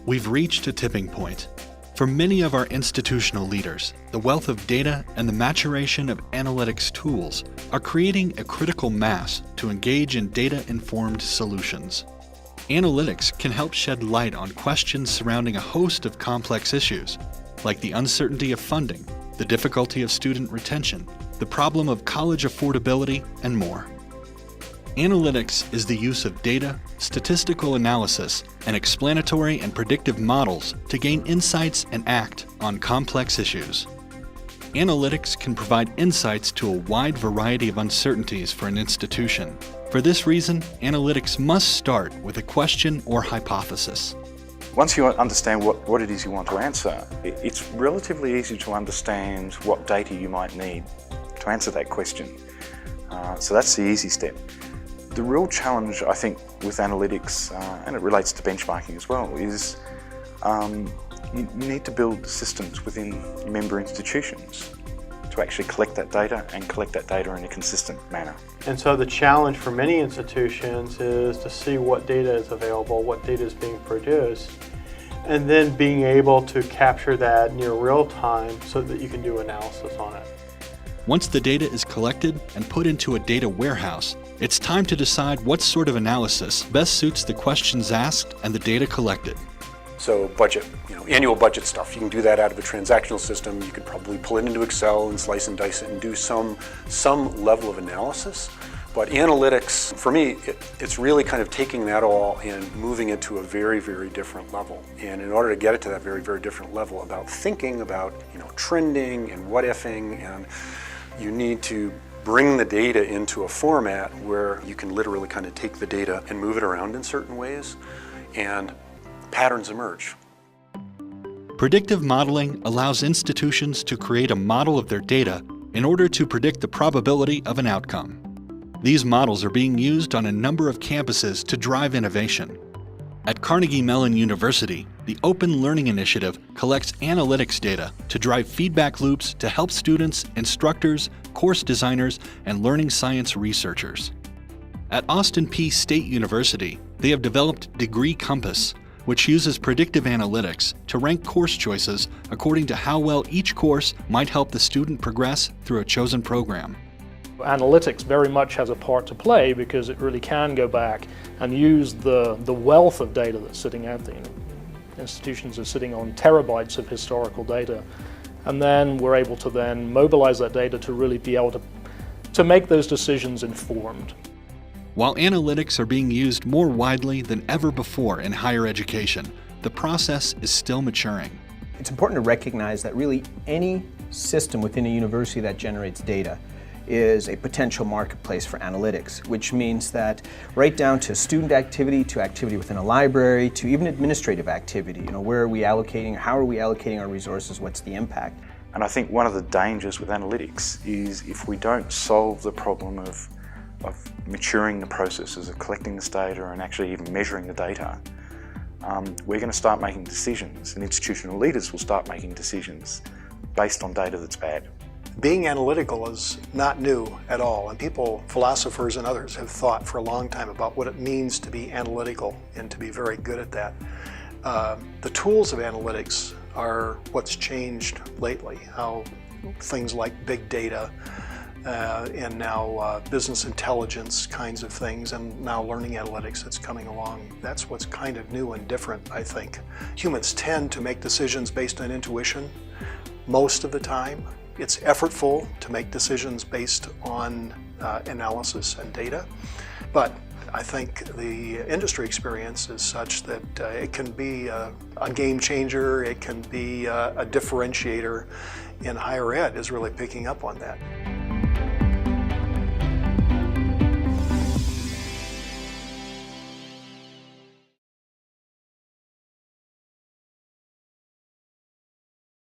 We've reached a tipping point. For many of our institutional leaders, the wealth of data and the maturation of analytics tools are creating a critical mass to engage in data-informed solutions. Analytics can help shed light on questions surrounding a host of complex issues, like the uncertainty of funding, the difficulty of student retention, the problem of college affordability, and more. Analytics is the use of data, statistical analysis, and explanatory and predictive models to gain insights and act on complex issues. Analytics can provide insights to a wide variety of uncertainties for an institution. For this reason, analytics must start with a question or hypothesis. Once you understand what it is you want to answer, it's relatively easy to understand what data you might need to answer that question. So that's the easy step. The real challenge, I think, with analytics, and it relates to benchmarking as well, is you need to build systems within member institutions to actually collect that data and collect that data in a consistent manner. And so the challenge for many institutions is to see what data is available, what data is being produced, and then being able to capture that near real time so that you can do analysis on it. Once the data is collected and put into a data warehouse, it's time to decide what sort of analysis best suits the questions asked and the data collected. So budget, annual budget stuff, you can do that out of a transactional system. You could probably pull it into Excel and slice and dice it and do some level of analysis. But analytics, for me, it's really kind of taking that all and moving it to a very, very different level. And in order to get it to that very, very different level about thinking about, trending and what-ifing, and you need to bring the data into a format where you can literally kind of take the data and move it around in certain ways, and patterns emerge. Predictive modeling allows institutions to create a model of their data in order to predict the probability of an outcome. These models are being used on a number of campuses to drive innovation. At Carnegie Mellon University, the Open Learning Initiative collects analytics data to drive feedback loops to help students, instructors, course designers, and learning science researchers. At Austin Peay State University, they have developed Degree Compass, which uses predictive analytics to rank course choices according to how well each course might help the student progress through a chosen program. Analytics very much has a part to play because it really can go back and use the wealth of data that's sitting out there. Institutions are sitting on terabytes of historical data, and then we're able to then mobilize that data to really be able to make those decisions informed. While analytics are being used more widely than ever before in higher education, the process is still maturing. It's important to recognize that really any system within a university that generates data is a potential marketplace for analytics, which means that right down to student activity, to activity within a library, to even administrative activity, where are we allocating, how are we allocating our resources, what's the impact? And I think one of the dangers with analytics is if we don't solve the problem of maturing the processes of collecting this data and actually even measuring the data, we're going to start making decisions, and institutional leaders will start making decisions based on data that's bad. Being analytical is not new at all, and people, philosophers and others, have thought for a long time about what it means to be analytical and to be very good at that. The tools of analytics are what's changed lately, how things like big data and now business intelligence kinds of things, and now learning analytics that's coming along. That's what's kind of new and different, I think. Humans tend to make decisions based on intuition most of the time. It's effortful to make decisions based on analysis and data, but I think the industry experience is such that it can be a game changer, it can be a differentiator, and higher ed is really picking up on that.